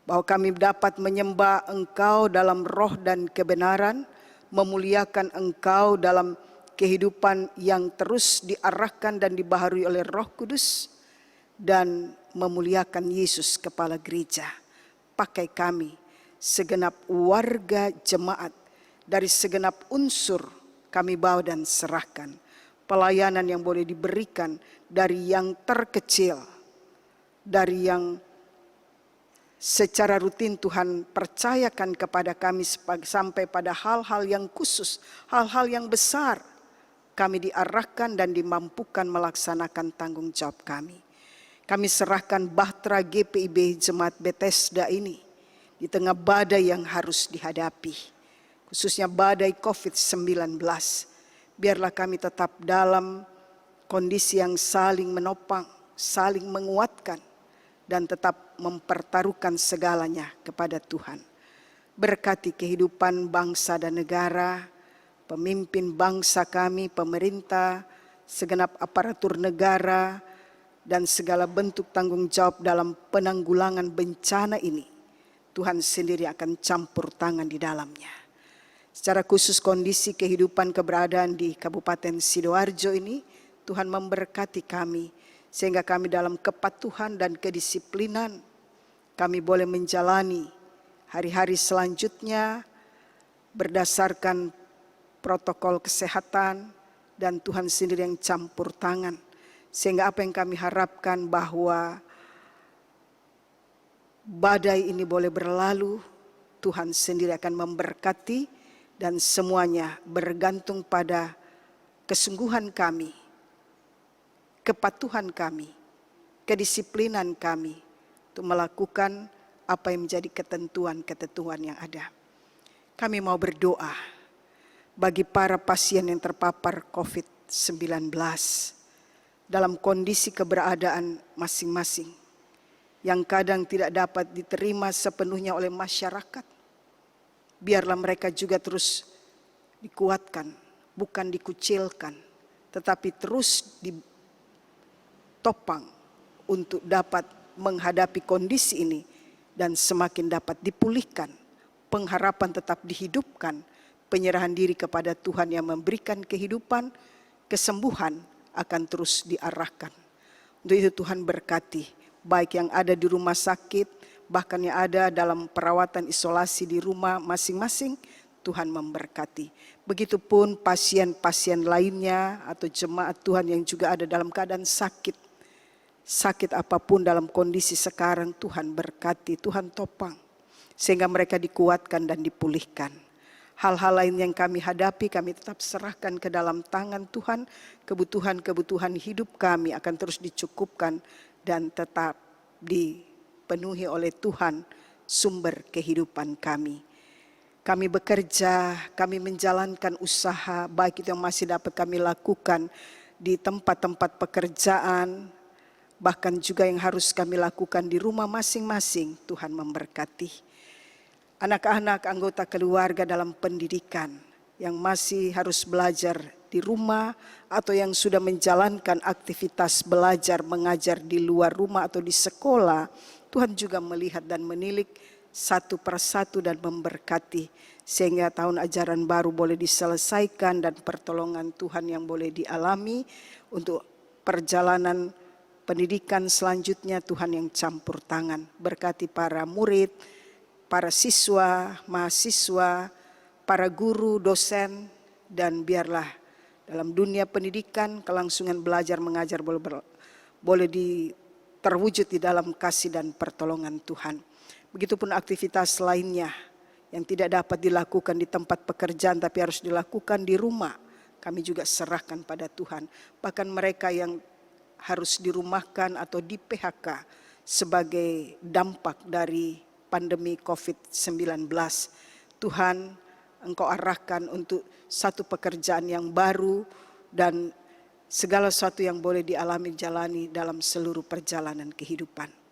Bahwa kami dapat menyembah Engkau dalam roh dan kebenaran, memuliakan Engkau dalam kehidupan yang terus diarahkan dan dibaharui oleh Roh Kudus, dan memuliakan Yesus Kepala Gereja. Pakai kami, segenap warga jemaat, dari segenap unsur kami bawa dan serahkan. Pelayanan yang boleh diberikan dari yang terkecil, dari yang secara rutin Tuhan percayakan kepada kami sampai pada hal-hal yang khusus, hal-hal yang besar, kami diarahkan dan dimampukan melaksanakan tanggung jawab kami. Kami serahkan bahtera GPIB Jemaat Bethesda ini di tengah badai yang harus dihadapi, khususnya badai COVID-19. Biarlah kami tetap dalam kondisi yang saling menopang, saling menguatkan, dan tetap mempertaruhkan segalanya kepada Tuhan. Berkati kehidupan bangsa dan negara, pemimpin bangsa kami, pemerintah, segenap aparatur negara, dan segala bentuk tanggung jawab dalam penanggulangan bencana ini. Tuhan sendiri akan campur tangan di dalamnya. Secara khusus kondisi kehidupan keberadaan di Kabupaten Sidoarjo ini, Tuhan memberkati kami, sehingga kami dalam kepatuhan dan kedisiplinan, kami boleh menjalani hari-hari selanjutnya berdasarkan protokol kesehatan, dan Tuhan sendiri yang campur tangan. Sehingga apa yang kami harapkan bahwa badai ini boleh berlalu, Tuhan sendiri akan memberkati, dan semuanya bergantung pada kesungguhan kami, kepatuhan kami, kedisiplinan kami untuk melakukan apa yang menjadi ketentuan-ketentuan yang ada. Kami mau berdoa bagi para pasien yang terpapar COVID-19 dalam kondisi keberadaan masing-masing yang kadang tidak dapat diterima sepenuhnya oleh masyarakat. Biarlah mereka juga terus dikuatkan, bukan dikucilkan, tetapi terus ditopang untuk dapat menghadapi kondisi ini dan semakin dapat dipulihkan. Pengharapan tetap dihidupkan, penyerahan diri kepada Tuhan yang memberikan kehidupan, kesembuhan akan terus diarahkan. Untuk itu Tuhan berkati, baik yang ada di rumah sakit bahkan yang ada dalam perawatan isolasi di rumah masing-masing, Tuhan memberkati. Begitupun pasien-pasien lainnya atau jemaat Tuhan yang juga ada dalam keadaan sakit. Sakit apapun dalam kondisi sekarang, Tuhan berkati, Tuhan topang. Sehingga mereka dikuatkan dan dipulihkan. Hal-hal lain yang kami hadapi, kami tetap serahkan ke dalam tangan Tuhan. Kebutuhan-kebutuhan hidup kami akan terus dicukupkan dan tetap dipenuhi oleh Tuhan, sumber kehidupan kami. Kami bekerja, kami menjalankan usaha, baik itu yang masih dapat kami lakukan di tempat-tempat pekerjaan, bahkan juga yang harus kami lakukan di rumah masing-masing. Tuhan memberkati. Anak-anak anggota keluarga dalam pendidikan yang masih harus belajar di rumah atau yang sudah menjalankan aktivitas belajar mengajar di luar rumah atau di sekolah, Tuhan juga melihat dan menilik satu persatu dan memberkati sehingga tahun ajaran baru boleh diselesaikan dan pertolongan Tuhan yang boleh dialami untuk perjalanan pendidikan selanjutnya. Tuhan yang campur tangan, berkati para murid, para siswa, mahasiswa, para guru, dosen, dan biarlah dalam dunia pendidikan kelangsungan belajar mengajar boleh terwujud di dalam kasih dan pertolongan Tuhan. Begitupun aktivitas lainnya yang tidak dapat dilakukan di tempat pekerjaan tapi harus dilakukan di rumah, kami juga serahkan pada Tuhan. Bahkan mereka yang harus dirumahkan atau di PHK sebagai dampak dari pandemi COVID-19. Tuhan, Engkau arahkan untuk satu pekerjaan yang baru dan segala sesuatu yang boleh dialami jalani dalam seluruh perjalanan kehidupan.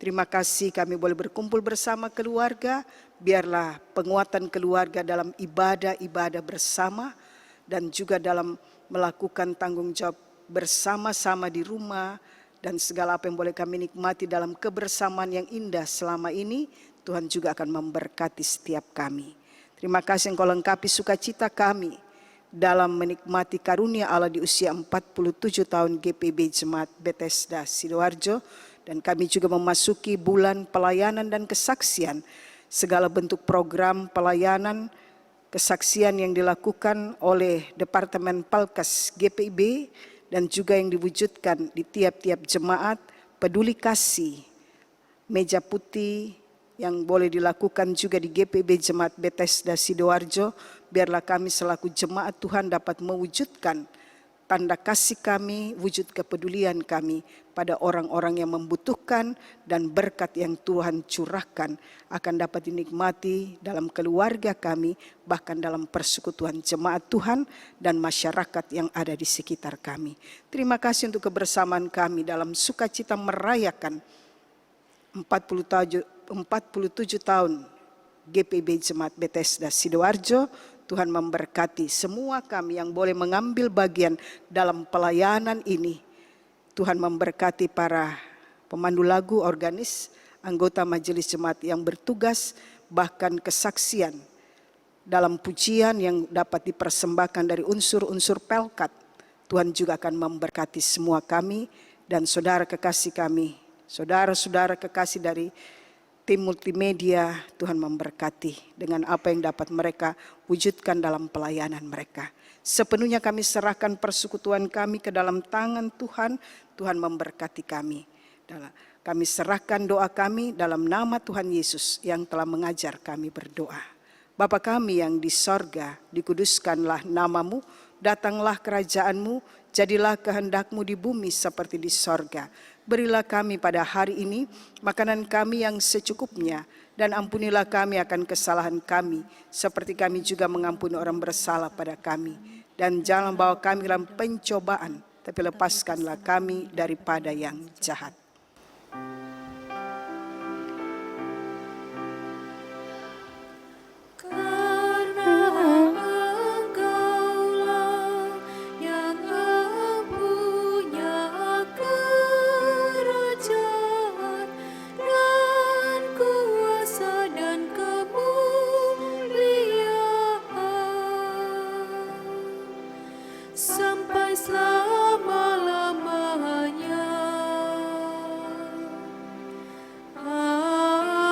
Terima kasih kami boleh berkumpul bersama keluarga. Biarlah penguatan keluarga dalam ibadah-ibadah bersama dan juga dalam melakukan tanggung jawab bersama-sama di rumah dan segala apa yang boleh kami nikmati dalam kebersamaan yang indah selama ini, Tuhan juga akan memberkati setiap kami. Terima kasih Engkau lengkapi sukacita kami dalam menikmati karunia Allah di usia 47 tahun GPB Jemaat Bethesda Sidoarjo. Dan kami juga memasuki bulan pelayanan dan kesaksian. Segala bentuk program pelayanan, kesaksian yang dilakukan oleh Departemen Palkes GPIB dan juga yang diwujudkan di tiap-tiap jemaat, peduli kasih, meja putih yang boleh dilakukan juga di GPIB Jemaat Bethesda Sidoarjo. Biarlah kami selaku jemaat Tuhan dapat mewujudkan tanda kasih kami, wujud kepedulian kami pada orang-orang yang membutuhkan dan berkat yang Tuhan curahkan akan dapat dinikmati dalam keluarga kami, bahkan dalam persekutuan jemaat Tuhan dan masyarakat yang ada di sekitar kami. Terima kasih untuk kebersamaan kami dalam sukacita merayakan 47 tahun GPB Jemaat Bethesda Sidoarjo. Tuhan memberkati semua kami yang boleh mengambil bagian dalam pelayanan ini. Tuhan memberkati para pemandu lagu, organis, anggota majelis jemaat yang bertugas, bahkan kesaksian dalam pujian yang dapat dipersembahkan dari unsur-unsur pelkat. Tuhan juga akan memberkati semua kami dan saudara kekasih kami, saudara-saudara kekasih dari tim multimedia. Tuhan memberkati dengan apa yang dapat mereka wujudkan dalam pelayanan mereka. Sepenuhnya kami serahkan persekutuan kami ke dalam tangan Tuhan. Tuhan memberkati kami. Kami serahkan doa kami dalam nama Tuhan Yesus yang telah mengajar kami berdoa. Bapa kami yang di sorga, dikuduskanlah namamu, datanglah kerajaanmu, jadilah kehendakmu di bumi seperti di sorga. Berilah kami pada hari ini makanan kami yang secukupnya, dan ampunilah kami akan kesalahan kami, seperti kami juga mengampuni orang bersalah pada kami. Dan jangan bawa kami dalam pencobaan, tapi lepaskanlah kami daripada yang jahat. Sampai selama-lamanya. Amin.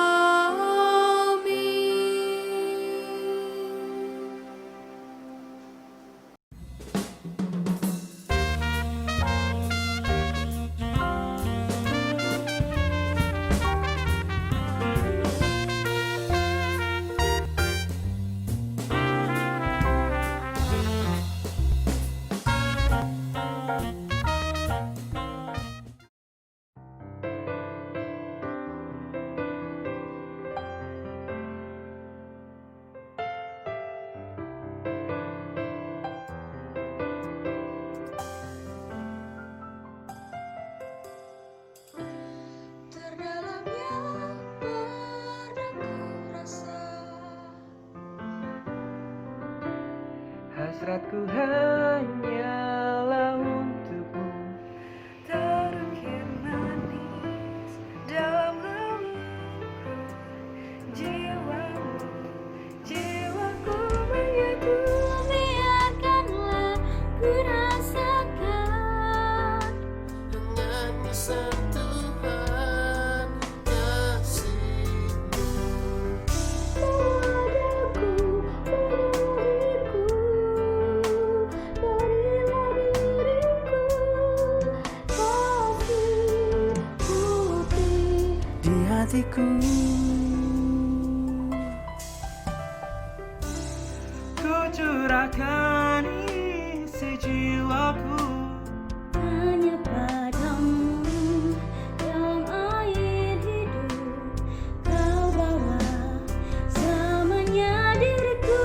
hasratku hanyalah untukmu. Terukir manis dalam relung jiwamu, jiwaku menyatu. Biarkanlah ku rasakan Hangatnya sentuhan kasih-Mu. padaku, penuhiku, berilah diriku kasih putih Di hatiku ku curahkan isi jiwaku. hanya padamu dalam air hidup. Kau bawa selamanya diriku.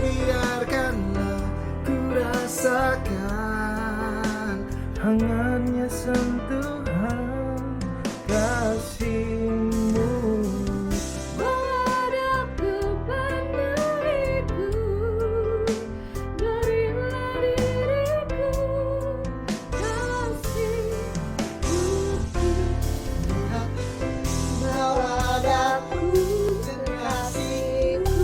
Biarkanlah ku rasakan hangatnya sentuhan kasih-Mu. Padaku penuhiku, berilah diriku kasih putih. Bawa daku kekasih-Mu,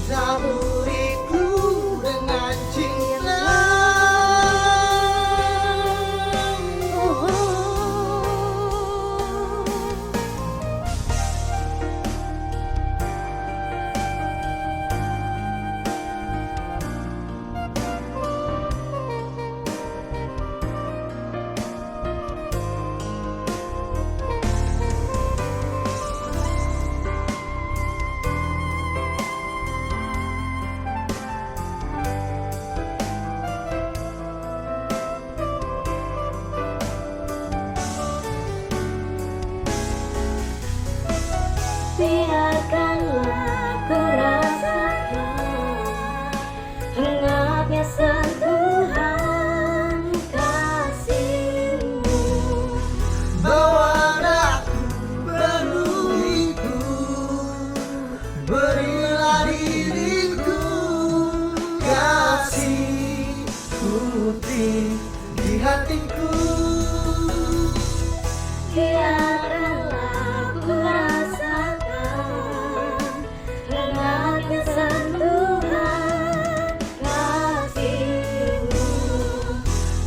taburiku dengan cinta. Biarkanlah ku rasakan hangatnya sentuhan kasih-Mu. Bawa daku penuhiku, berilah diriku kasih putih di hatiku. Biarkanlah ku rasakan hangatnya sentuhan kasih-Mu.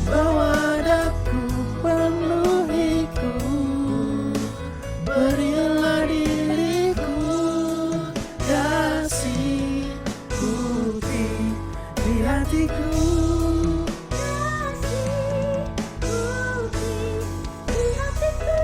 Bawa daku penuhiku, berilah diriku kasih putih di hatiku. Kasih putih di hatiku.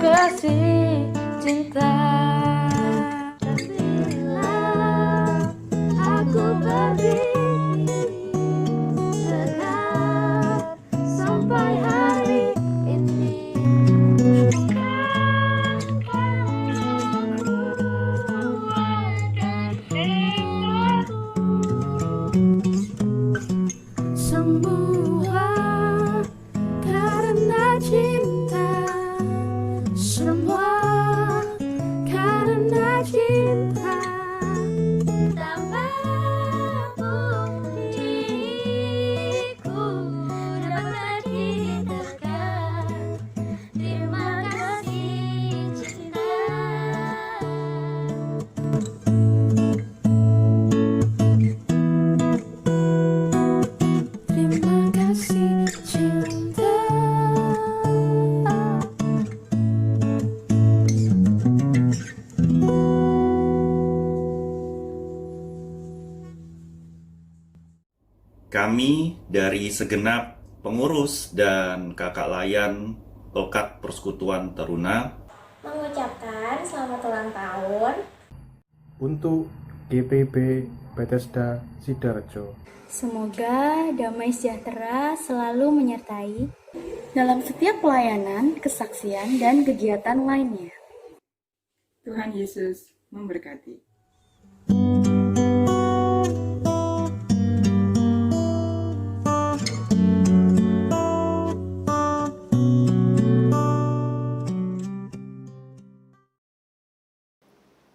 kasih cinta. Kasihlah aku berdiri tegak sampai hari ini. Semua karena cinta, semua karena cinta. Tak mampu diriku dapat pergi dekat. Terima kasih cinta. Terima kasih cinta. Kami dari segenap pengurus dan kakak layan Tokat Persekutuan Taruna mengucapkan selamat ulang tahun untuk GPB Bethesda Sidoarjo. Semoga damai sejahtera selalu menyertai dalam setiap pelayanan, kesaksian, dan kegiatan lainnya. Tuhan Yesus memberkati.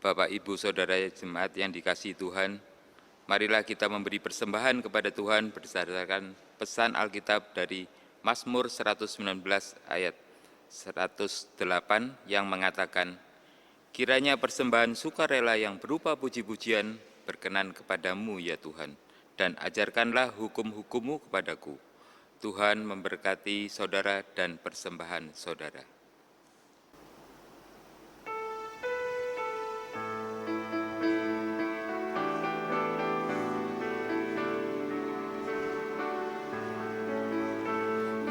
Bapak, Ibu, Saudara jemaat yang dikasihi Tuhan, marilah kita memberi persembahan kepada Tuhan berdasarkan pesan Alkitab dari Mazmur 119 ayat 108 yang mengatakan, kiranya persembahan sukarela yang berupa puji-pujian berkenan kepadamu ya Tuhan, dan ajarkanlah hukum-hukum-Mu kepadaku. Tuhan memberkati saudara dan persembahan saudara.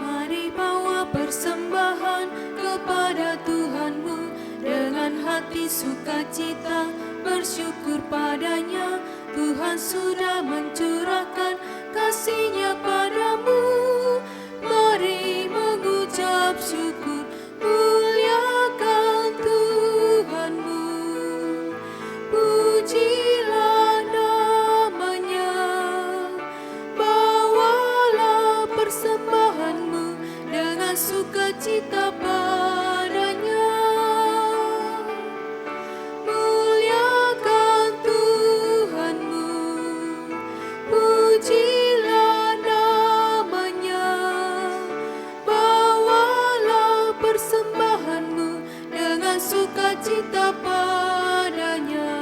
Mari bawa persembahan kepada Tuhanmu dengan hati sukacita, bersyukur padanya. Tuhan sudah mencurahkan kasih-Nya padamu. Mari mengucap syukur, muliakan Tuhanmu. Pujilah namanya, bawalah persembahanmu dengan sukacita padanya. Muliakan Tuhanmu, pujilah namanya, bawalah persembahanmu dengan sukacita padanya.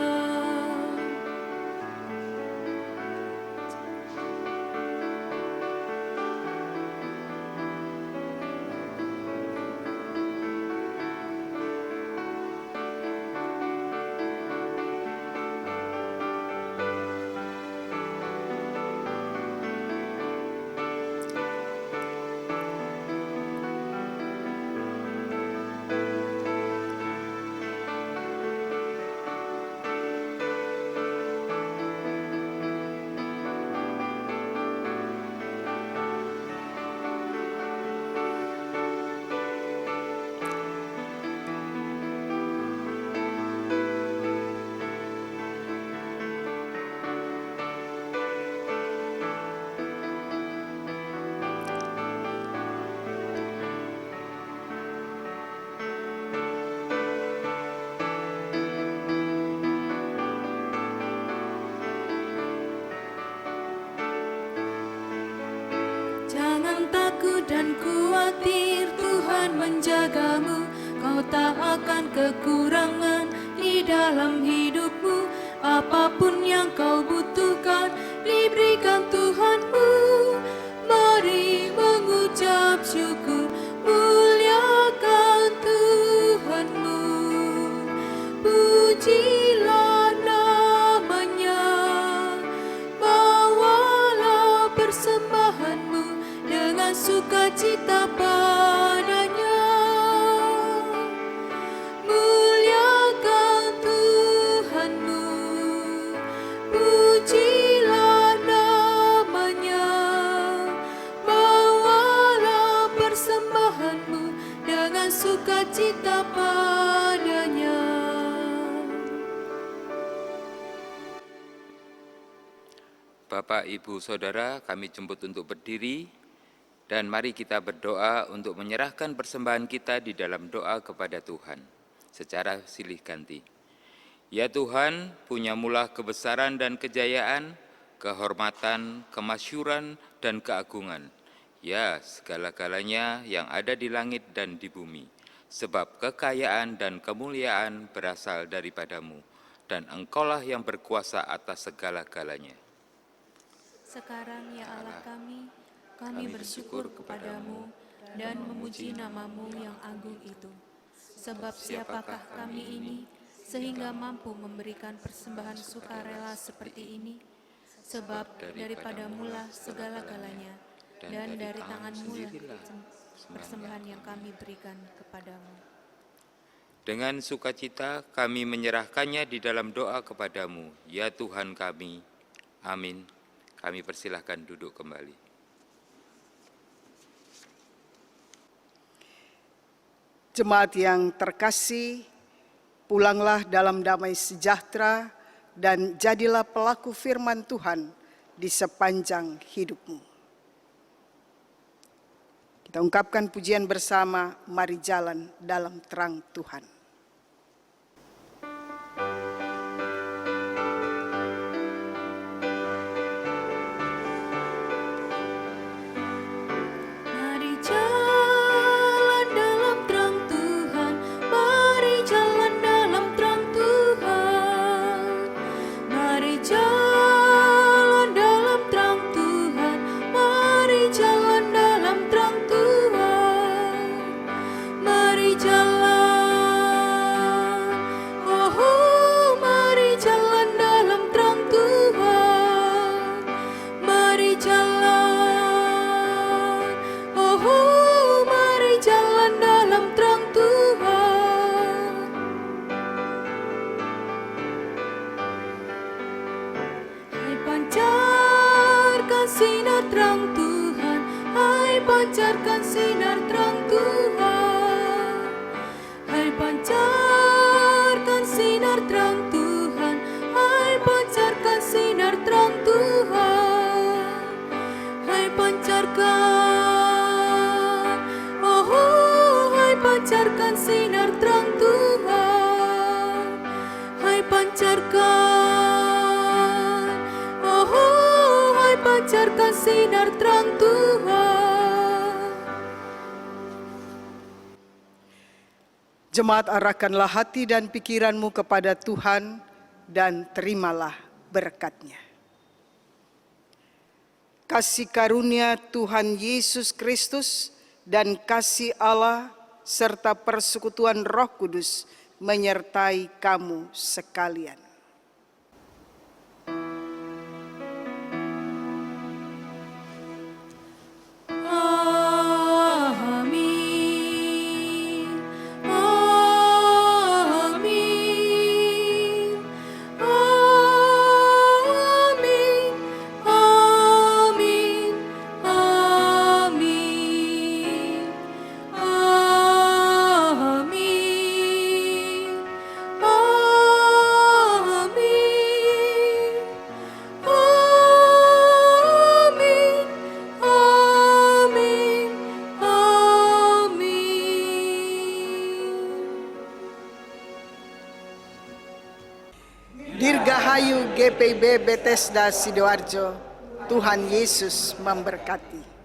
Jangan takut dan khawatir, Tuhan menjagamu. Kau tak akan kekurangan di dalam hidupmu. Apapun yang kau butuhkan diberikan Tuhanmu. Mari mengucap syukur, muliakan Tuhanmu. Pujilah namanya, bawalah persembahanmu dengan sukacita padanya. Bapak, Ibu, Saudara, kami jemput untuk berdiri dan mari kita berdoa untuk menyerahkan persembahan kita di dalam doa kepada Tuhan secara silih ganti. Ya Tuhan, punyamulah kebesaran dan kejayaan, kehormatan, kemasyuran, dan keagungan. Ya, segala-galanya yang ada di langit dan di bumi. Sebab kekayaan dan kemuliaan berasal daripadamu, dan Engkaulah yang berkuasa atas segala-galanya. Sekarang ya Allah kami bersyukur kepadamu dan memuji namamu yang agung itu. Sebab siapakah kami ini sehingga mampu memberikan persembahan sukarela seperti ini? Sebab daripadamulah segala-galanya, dan dari tanganmu lah persembahan yang kami berikan kepadamu. Dengan sukacita kami menyerahkannya di dalam doa kepadamu, ya Tuhan kami. Amin. Kami persilahkan duduk kembali. Jemaat yang terkasih, pulanglah dalam damai sejahtera dan jadilah pelaku firman Tuhan di sepanjang hidupmu. Kita ungkapkan pujian bersama, mari jalan dalam terang Tuhan. Pancarkan sinar terang Tuhan, hai pancarkan sinar terang Tuhan, hai pancarkan sinar terang Tuhan, hai pancarkan, oh hai pancarkan sinar terang Tuhan, hai pancarkan, oh hai pancarkan sinar terang Tuhan. Jemaat, arahkanlah hati dan pikiranmu kepada Tuhan dan terimalah berkat-Nya. Kasih karunia Tuhan Yesus Kristus dan kasih Allah serta persekutuan Roh Kudus menyertai kamu sekalian. Dirgahayu GPIB Bethesda Sidoarjo, Tuhan Yesus memberkati.